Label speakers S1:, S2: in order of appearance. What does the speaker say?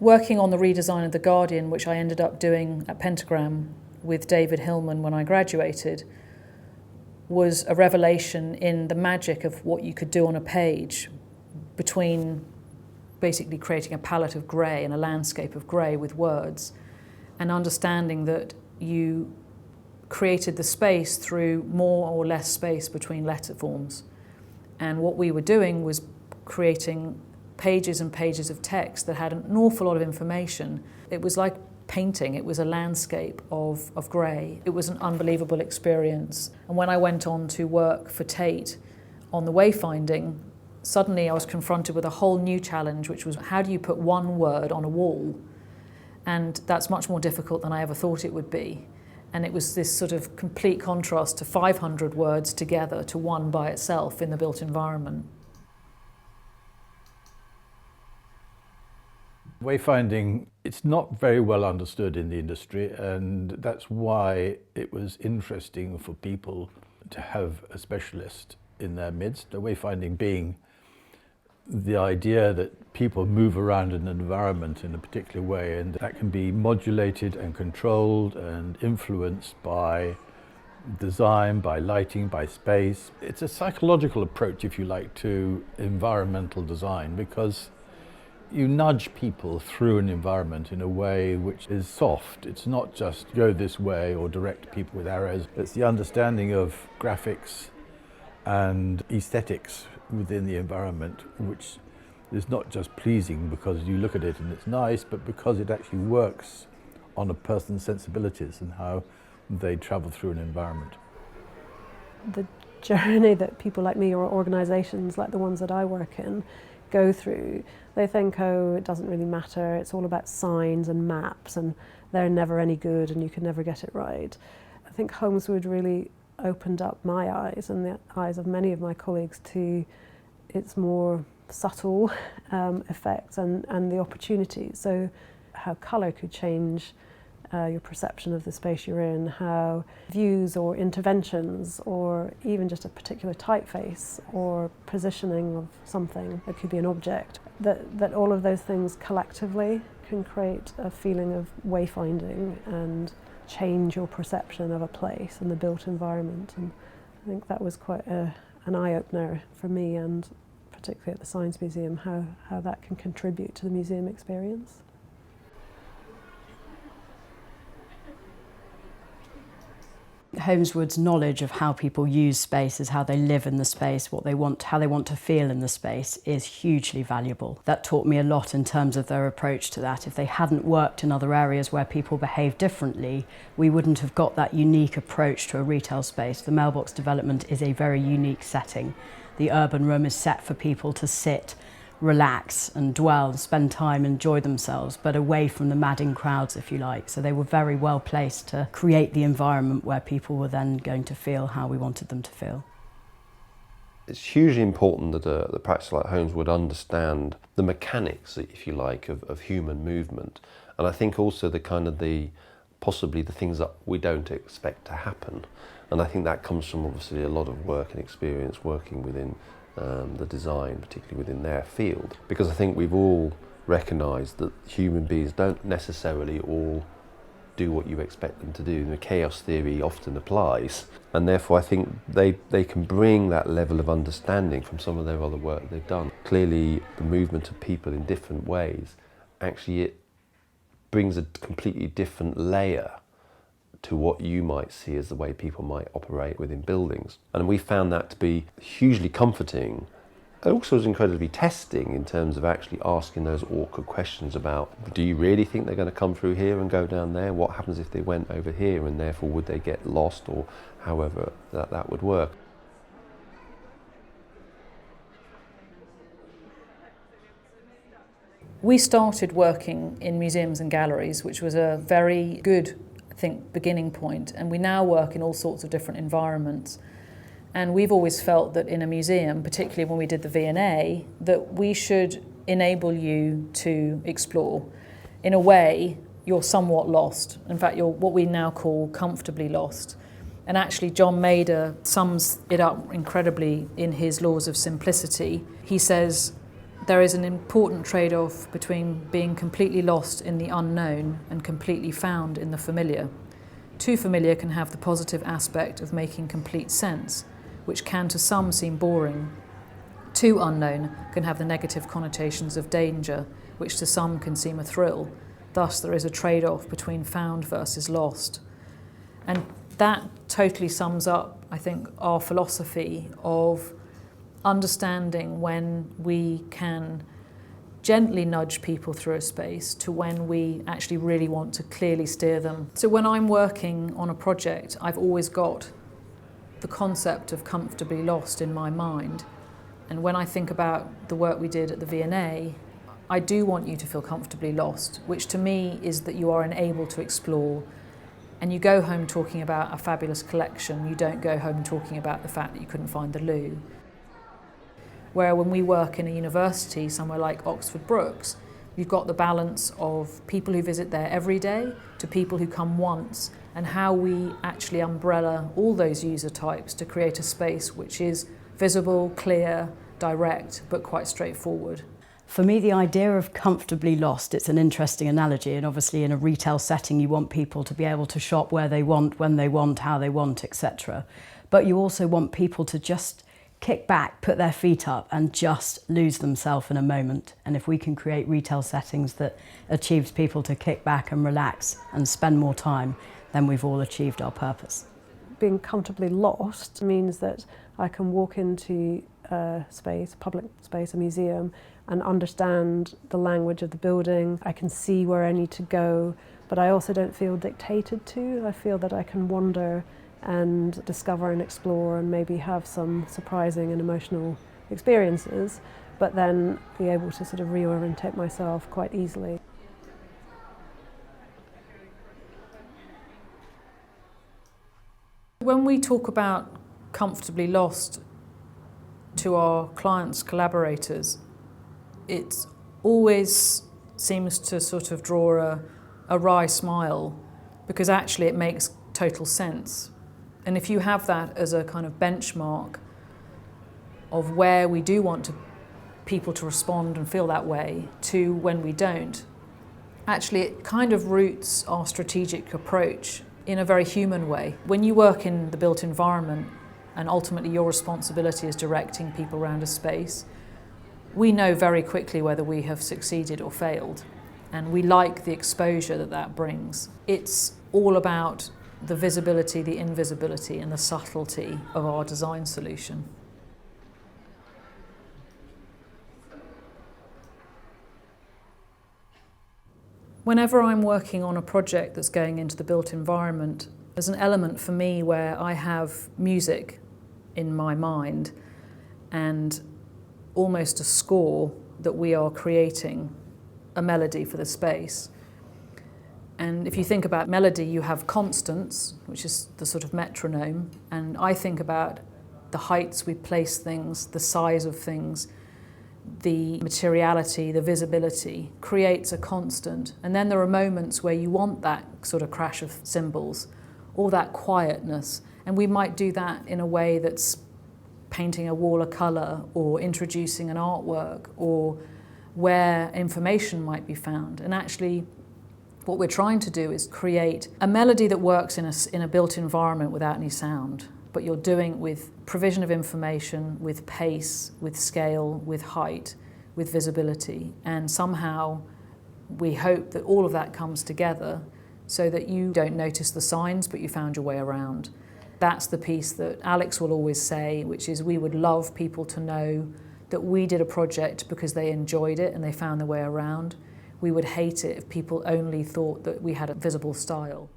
S1: Working on the redesign of The Guardian, which I ended up doing at Pentagram with David Hillman when I graduated, was a revelation in the magic of what you could do on a page between basically creating a palette of grey and a landscape of grey with words, and understanding that you created the space through more or less space between letter forms. And what we were doing was creating pages and pages of text that had an awful lot of information. It was like painting. It was a landscape of grey. It was an unbelievable experience. And when I went on to work for Tate on the wayfinding, suddenly I was confronted with a whole new challenge, which was how do you put one word on a wall? And that's much more difficult than I ever thought it would be. And it was this sort of complete contrast to 500 words together to one by itself in the built environment.
S2: Wayfinding, it's not very well understood in the industry, and that's why it was interesting for people to have a specialist in their midst. The wayfinding being the idea that people move around an environment in a particular way, and that can be modulated and controlled and influenced by design, by lighting, by space. It's a psychological approach, if you like, to environmental design, because you nudge people through an environment in a way which is soft. It's not just go this way or direct people with arrows. It's the understanding of graphics and aesthetics within the environment, which is not just pleasing because you look at it and it's nice, but because it actually works on a person's sensibilities and how they travel through an environment.
S3: The journey that people like me or organisations like the ones that I work in go through, they think, oh, it doesn't really matter, it's all about signs and maps and they're never any good and you can never get it right. I think Holmeswood really opened up my eyes and the eyes of many of my colleagues to its more subtle effects and the opportunities. So how colour could change your perception of the space you're in, how views or interventions or even just a particular typeface or positioning of something that could be an object, that all of those things collectively can create a feeling of wayfinding and change your perception of a place and the built environment. And I think that was quite an eye-opener for me, and particularly at the Science Museum, how that can contribute to the museum experience.
S4: Holmeswood's knowledge of how people use spaces, how they live in the space, what they want, how they want to feel in the space is hugely valuable. That taught me a lot in terms of their approach to that. If they hadn't worked in other areas where people behave differently, we wouldn't have got that unique approach to a retail space. The Mailbox development is a very unique setting. The urban room is set for people to sit, relax and dwell and spend time, enjoy themselves, but away from the madding crowds, if you like. So they were very well placed to create the environment where people were then going to feel how we wanted them to feel.
S5: It's hugely important that the practice like Holmeswood understand the mechanics, if you like, of human movement. And I think also possibly the things that we don't expect to happen. And I think that comes from obviously a lot of work and experience working within the design, particularly within their field, because I think we've all recognised that human beings don't necessarily all do what you expect them to do. The chaos theory often applies, and therefore I think they can bring that level of understanding from some of their other work they've done. Clearly the movement of people in different ways, actually it brings a completely different layer to what you might see as the way people might operate within buildings. And we found that to be hugely comforting. It also was incredibly testing in terms of actually asking those awkward questions about, do you really think they're going to come through here and go down there? What happens if they went over here, and therefore would they get lost, or however that would work?
S1: We started working in museums and galleries, which was a very good, I think, beginning point, and we now work in all sorts of different environments. And we've always felt that in a museum, particularly when we did the V&A, that we should enable you to explore. In a way, you're somewhat lost. In fact, you're what we now call comfortably lost. And actually, John Mader sums it up incredibly in his Laws of Simplicity. He says, There is an important trade-off between being completely lost in the unknown and completely found in the familiar. Too familiar can have the positive aspect of making complete sense, which can to some seem boring. Too unknown can have the negative connotations of danger, which to some can seem a thrill. Thus, there is a trade-off between found versus lost. And that totally sums up, I think, our philosophy of understanding when we can gently nudge people through a space to when we actually really want to clearly steer them. So when I'm working on a project, I've always got the concept of comfortably lost in my mind. And when I think about the work we did at the V&A, I do want you to feel comfortably lost, which to me is that you are enabled to explore. And you go home talking about a fabulous collection, you don't go home talking about the fact that you couldn't find the loo. Where when we work in a university, somewhere like Oxford Brookes, you've got the balance of people who visit there every day to people who come once, and how we actually umbrella all those user types to create a space which is visible, clear, direct, but quite straightforward.
S4: For me, the idea of comfortably lost, it's an interesting analogy, and obviously in a retail setting you want people to be able to shop where they want, when they want, how they want, etc. But you also want people to just kick back, put their feet up and just lose themselves in a moment. And if we can create retail settings that achieves people to kick back and relax and spend more time, then we've all achieved our purpose.
S3: Being comfortably lost means that I can walk into a space, a public space, a museum, and understand the language of the building. I can see where I need to go, but I also don't feel dictated to. I feel that I can wander and discover and explore and maybe have some surprising and emotional experiences, but then be able to sort of reorientate myself quite easily.
S1: When we talk about comfortably lost to our clients, collaborators, it always seems to sort of draw a wry smile, because actually it makes total sense. And if you have that as a kind of benchmark of where we do want people to respond and feel that way to when we don't, actually it kind of roots our strategic approach in a very human way. When you work in the built environment and ultimately your responsibility is directing people around a space, we know very quickly whether we have succeeded or failed, and we like the exposure that that brings. It's all about the visibility, the invisibility and the subtlety of our design solution. Whenever I'm working on a project that's going into the built environment, there's an element for me where I have music in my mind and almost a score that we are creating, a melody for the space. And if you think about melody, you have constants, which is the sort of metronome, and I think about the heights we place things, the size of things, the materiality, the visibility creates a constant. And then there are moments where you want that sort of crash of cymbals or that quietness, and we might do that in a way that's painting a wall of colour or introducing an artwork or where information might be found. And actually what we're trying to do is create a melody that works in a built environment without any sound, but you're doing it with provision of information, with pace, with scale, with height, with visibility. And somehow we hope that all of that comes together so that you don't notice the signs, but you found your way around. That's the piece that Alex will always say, which is we would love people to know that we did a project because they enjoyed it and they found their way around. We would hate it if people only thought that we had a visible style.